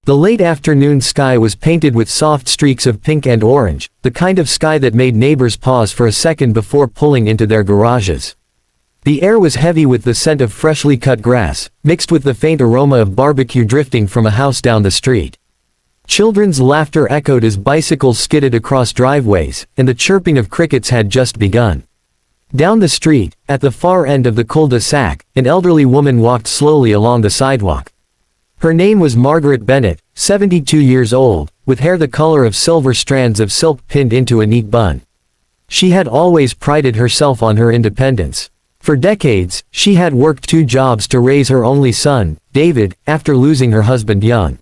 The late afternoon sky was painted with soft streaks of pink and orange, the kind of sky that made neighbors pause for a second before pulling into their garages. The air was heavy with the scent of freshly cut grass, mixed with the faint aroma of barbecue drifting from a house down the street. Children's laughter echoed as bicycles skidded across driveways, and the chirping of crickets had just begun. Down the street, at the far end of the cul-de-sac, an elderly woman walked slowly along the sidewalk. Her name was Margaret Bennett, 72 years old, with hair the color of silver strands of silk pinned into a neat bun. She had always prided herself on her independence. For decades, she had worked 2 jobs to raise her only son, David, after losing her husband young.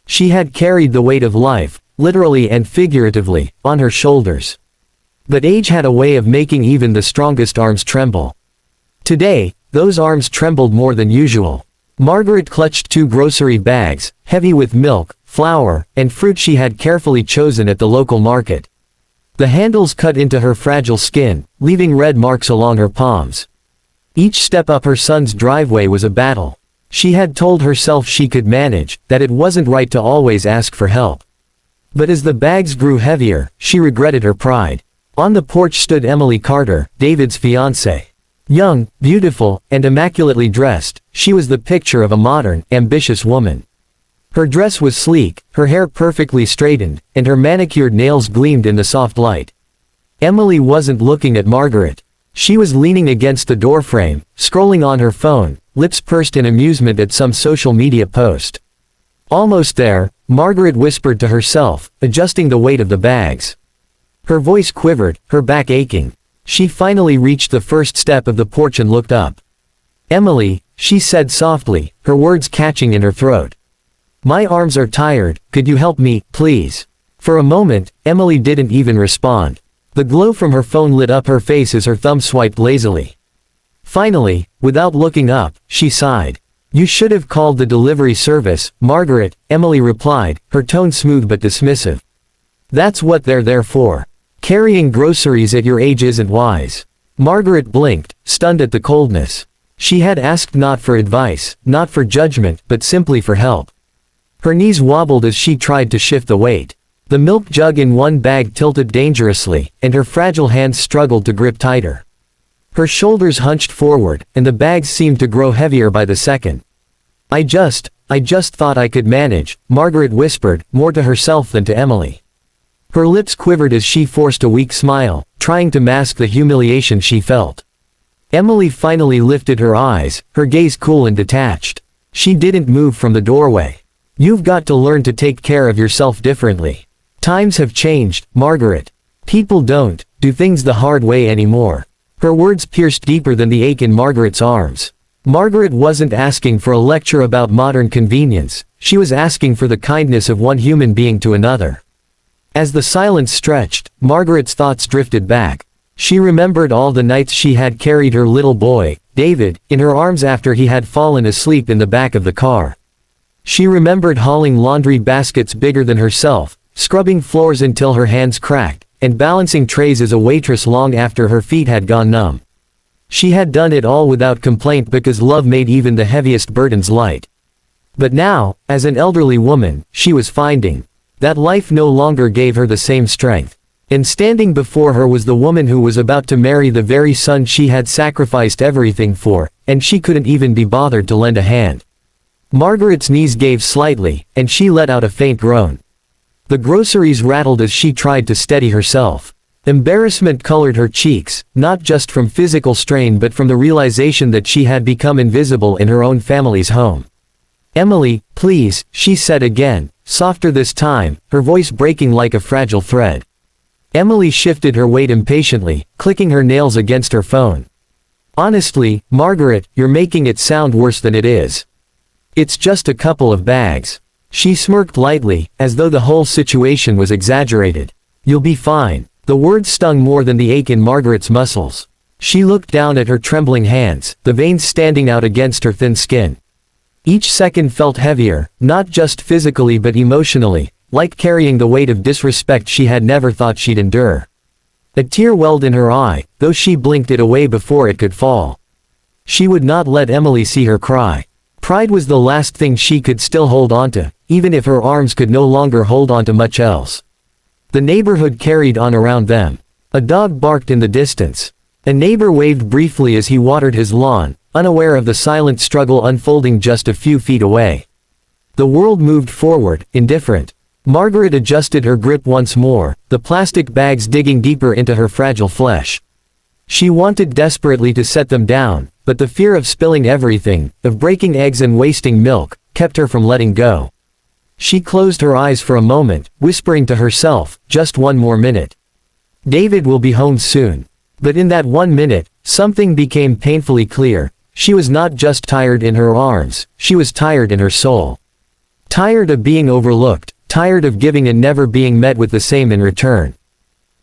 She had carried the weight of life, literally and figuratively, on her shoulders. But age had a way of making even the strongest arms tremble. Today, those arms trembled more than usual. Margaret clutched 2 grocery bags, heavy with milk, flour, and fruit she had carefully chosen at the local market. The handles cut into her fragile skin, leaving red marks along her palms. Each step up her son's driveway was a battle. She had told herself she could manage, that it wasn't right to always ask for help. But as the bags grew heavier, she regretted her pride. On the porch stood Emily Carter, David's fiancée. Young, beautiful, and immaculately dressed, she was the picture of a modern, ambitious woman. Her dress was sleek, her hair perfectly straightened, and her manicured nails gleamed in the soft light. Emily wasn't looking at Margaret. She was leaning against the doorframe, scrolling on her phone, lips pursed in amusement at some social media post. Almost there, Margaret whispered to herself, adjusting the weight of the bags. Her voice quivered, her back aching. She finally reached the first step of the porch and looked up. "Emily," she said softly, her words catching in her throat. "My arms are tired, could you help me, please?" For a moment, Emily didn't even respond. The glow from her phone lit up her face as her thumb swiped lazily. Finally, without looking up, she sighed. "You should have called the delivery service, Margaret," Emily replied, her tone smooth but dismissive. "That's what they're there for. Carrying groceries at your age isn't wise." Margaret blinked, stunned at the coldness. She had asked not for advice, not for judgment, but simply for help. Her knees wobbled as she tried to shift the weight. The milk jug in one bag tilted dangerously, and her fragile hands struggled to grip tighter. Her shoulders hunched forward, and the bags seemed to grow heavier by the second. I just thought I could manage," Margaret whispered, more to herself than to Emily. Her lips quivered as she forced a weak smile, trying to mask the humiliation she felt. Emily finally lifted her eyes, her gaze cool and detached. She didn't move from the doorway. "You've got to learn to take care of yourself differently. Times have changed, Margaret. People don't do things the hard way anymore." Her words pierced deeper than the ache in Margaret's arms. Margaret wasn't asking for a lecture about modern convenience, she was asking for the kindness of one human being to another. As the silence stretched, Margaret's thoughts drifted back. She remembered all the nights she had carried her little boy, David, in her arms after he had fallen asleep in the back of the car. She remembered hauling laundry baskets bigger than herself, scrubbing floors until her hands cracked, and balancing trays as a waitress long after her feet had gone numb. She had done it all without complaint because love made even the heaviest burdens light. But now, as an elderly woman, she was finding that life no longer gave her the same strength. And standing before her was the woman who was about to marry the very son she had sacrificed everything for, and she couldn't even be bothered to lend a hand. Margaret's knees gave slightly, and she let out a faint groan. The groceries rattled as she tried to steady herself. Embarrassment colored her cheeks, not just from physical strain but from the realization that she had become invisible in her own family's home. "Emily, please," she said again, softer this time, her voice breaking like a fragile thread. Emily shifted her weight impatiently, clicking her nails against her phone. "Honestly, Margaret, you're making it sound worse than it is. It's just a couple of bags." She smirked lightly, as though the whole situation was exaggerated. "You'll be fine." The words stung more than the ache in Margaret's muscles. She looked down at her trembling hands, the veins standing out against her thin skin. Each second felt heavier, not just physically but emotionally, like carrying the weight of disrespect she had never thought she'd endure. A tear welled in her eye, though she blinked it away before it could fall. She would not let Emily see her cry. Pride was the last thing she could still hold onto, even if her arms could no longer hold on to much else. The neighborhood carried on around them. A dog barked in the distance. A neighbor waved briefly as he watered his lawn, unaware of the silent struggle unfolding just a few feet away. The world moved forward, indifferent. Margaret adjusted her grip once more, the plastic bags digging deeper into her fragile flesh. She wanted desperately to set them down, but the fear of spilling everything, of breaking eggs and wasting milk, kept her from letting go. She closed her eyes for a moment, whispering to herself, just one more minute. David will be home soon. But in that 1 minute, something became painfully clear. She was not just tired in her arms, she was tired in her soul. Tired of being overlooked, tired of giving and never being met with the same in return.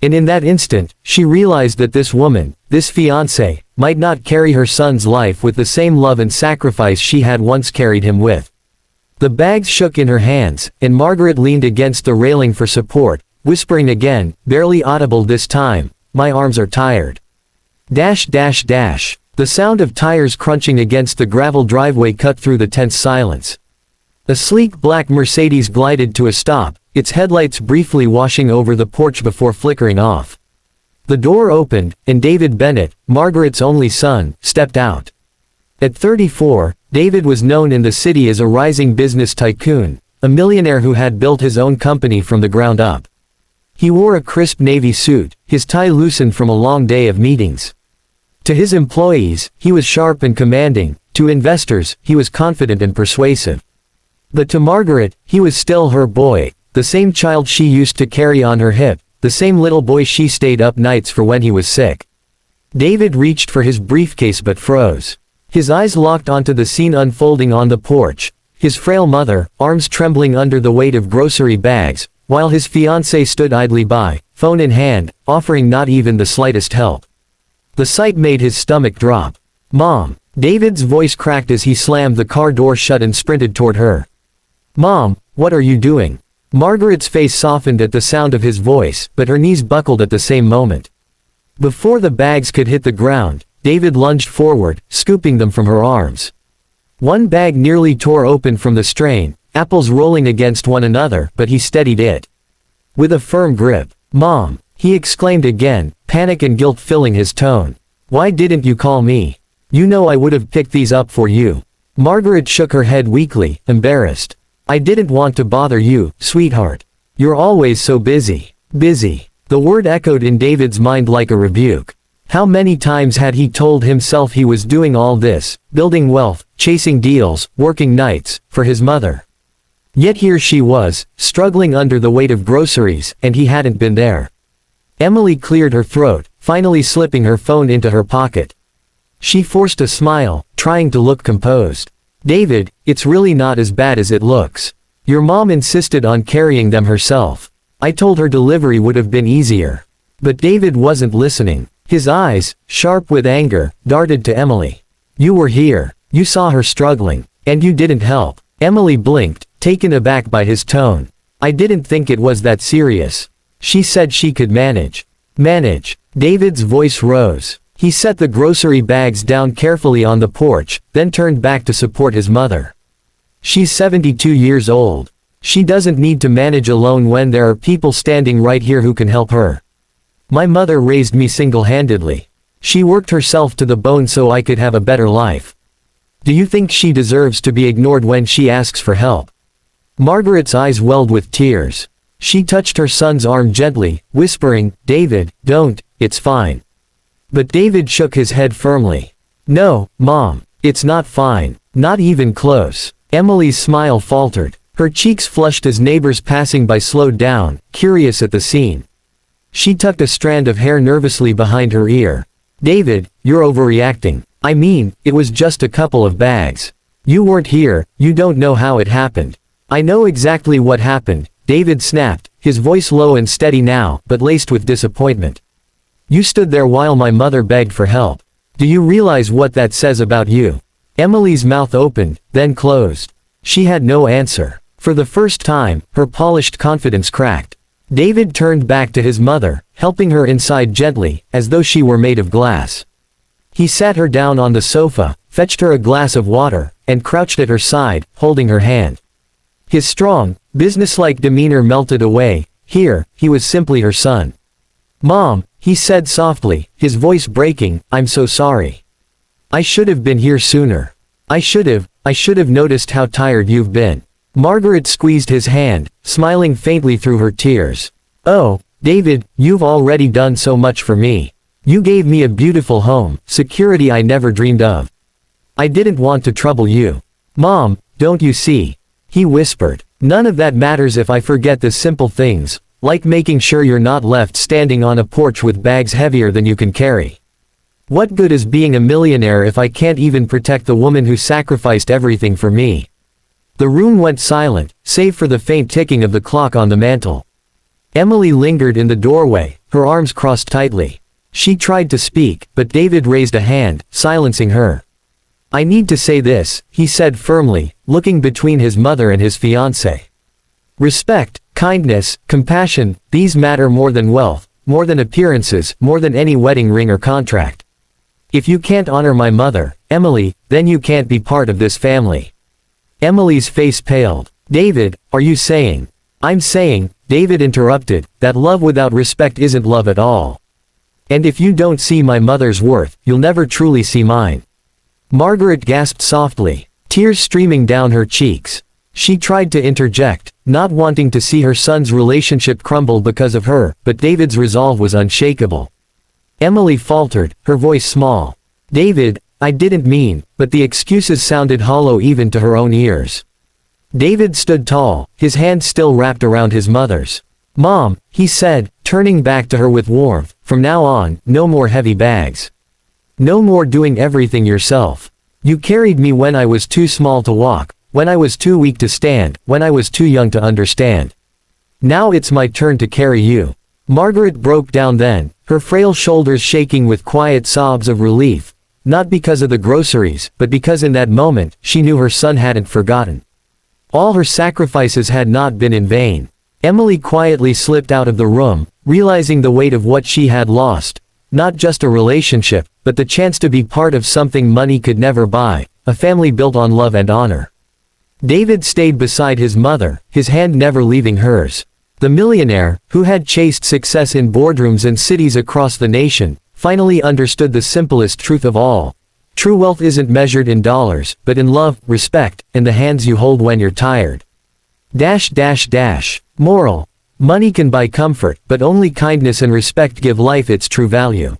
And in that instant, she realized that this woman, this fiancée, might not carry her son's life with the same love and sacrifice she had once carried him with. The bags shook in her hands, and Margaret leaned against the railing for support, whispering again, barely audible this time, "My arms are tired." Dash dash dash. The sound of tires crunching against the gravel driveway cut through the tense silence. A sleek black Mercedes glided to a stop, its headlights briefly washing over the porch before flickering off. The door opened, and David Bennett, Margaret's only son, stepped out. At 34, David was known in the city as a rising business tycoon, a millionaire who had built his own company from the ground up. He wore a crisp navy suit, his tie loosened from a long day of meetings. To his employees, he was sharp and commanding, to investors, he was confident and persuasive. But to Margaret, he was still her boy, the same child she used to carry on her hip, the same little boy she stayed up nights for when he was sick. David reached for his briefcase but froze. His eyes locked onto the scene unfolding on the porch, his frail mother, arms trembling under the weight of grocery bags, while his fiancée stood idly by, phone in hand, offering not even the slightest help. The sight made his stomach drop. "Mom!" David's voice cracked as he slammed the car door shut and sprinted toward her. "Mom, what are you doing?" Margaret's face softened at the sound of his voice, but her knees buckled at the same moment. Before the bags could hit the ground, David lunged forward, scooping them from her arms. One bag nearly tore open from the strain, apples rolling against one another, but he steadied it with a firm grip. "Mom!" he exclaimed again, panic and guilt filling his tone. "Why didn't you call me? You know I would have picked these up for you." Margaret shook her head weakly, embarrassed. "I didn't want to bother you, sweetheart. You're always so busy." Busy. The word echoed in David's mind like a rebuke. How many times had he told himself he was doing all this, building wealth, chasing deals, working nights, for his mother? Yet here she was, struggling under the weight of groceries, and he hadn't been there. Emily cleared her throat, finally slipping her phone into her pocket. She forced a smile, trying to look composed. "David, it's really not as bad as it looks. Your mom insisted on carrying them herself. I told her delivery would have been easier." But David wasn't listening. His eyes, sharp with anger, darted to Emily. "You were here. You saw her struggling. And you didn't help." Emily blinked, taken aback by his tone. "I didn't think it was that serious." She said she could manage. Manage. David's voice rose. He set the grocery bags down carefully on the porch, then turned back to support his mother. "She's 72 years old. She doesn't need to manage alone when there are people standing right here who can help her. My mother raised me single-handedly. She worked herself to the bone so I could have a better life. Do you think she deserves to be ignored when she asks for help?" Margaret's eyes welled with tears. She touched her son's arm gently, whispering, "David, don't, it's fine." But David shook his head firmly. "No, Mom, it's not fine, not even close." Emily's smile faltered. Her cheeks flushed as neighbors passing by slowed down, curious at the scene. She tucked a strand of hair nervously behind her ear. "David, you're overreacting. I mean, it was just a couple of bags. You weren't here, you don't know how it happened." "I know exactly what happened," David snapped, his voice low and steady now, but laced with disappointment. "You stood there while my mother begged for help. Do you realize what that says about you?" Emily's mouth opened, then closed. She had no answer. For the first time, her polished confidence cracked. David turned back to his mother, helping her inside gently, as though she were made of glass. He sat her down on the sofa, fetched her a glass of water, and crouched at her side, holding her hand. His strong, businesslike demeanor melted away. Here, he was simply her son. "Mom," he said softly, his voice breaking, "I'm so sorry. I should have been here sooner. I should have noticed how tired you've been." Margaret squeezed his hand, smiling faintly through her tears. "Oh, David, you've already done so much for me. You gave me a beautiful home, security I never dreamed of. I didn't want to trouble you. Mom, don't you see?" he whispered. "None of that matters if I forget the simple things, like making sure you're not left standing on a porch with bags heavier than you can carry. What good is being a millionaire if I can't even protect the woman who sacrificed everything for me?" The room went silent, save for the faint ticking of the clock on the mantel. Emily lingered in the doorway, her arms crossed tightly. She tried to speak, but David raised a hand, silencing her. "I need to say this," he said firmly, looking between his mother and his fiancée. "Respect, kindness, compassion, these matter more than wealth, more than appearances, more than any wedding ring or contract. If you can't honor my mother, Emily, then you can't be part of this family." Emily's face paled. "David, are you saying—" "I'm saying," David interrupted, "that love without respect isn't love at all. And if you don't see my mother's worth, you'll never truly see mine." Margaret gasped softly, tears streaming down her cheeks. She tried to interject, not wanting to see her son's relationship crumble because of her, but David's resolve was unshakable. Emily faltered, her voice small. "David, I didn't mean," but the excuses sounded hollow even to her own ears. David stood tall, his hand still wrapped around his mother's. "Mom," he said, turning back to her with warmth, "from now on, no more heavy bags. No more doing everything yourself. You carried me when I was too small to walk, when I was too weak to stand, when I was too young to understand. Now it's my turn to carry you." Margaret broke down then, her frail shoulders shaking with quiet sobs of relief, not because of the groceries, but because in that moment, she knew her son hadn't forgotten. All her sacrifices had not been in vain. Emily quietly slipped out of the room, realizing the weight of what she had lost. Not just a relationship, but the chance to be part of something money could never buy, a family built on love and honor. David stayed beside his mother, his hand never leaving hers. The millionaire, who had chased success in boardrooms and cities across the nation, finally understood the simplest truth of all. True wealth isn't measured in dollars, but in love, respect, and the hands you hold when you're tired. Moral. Money can buy comfort, but only kindness and respect give life its true value.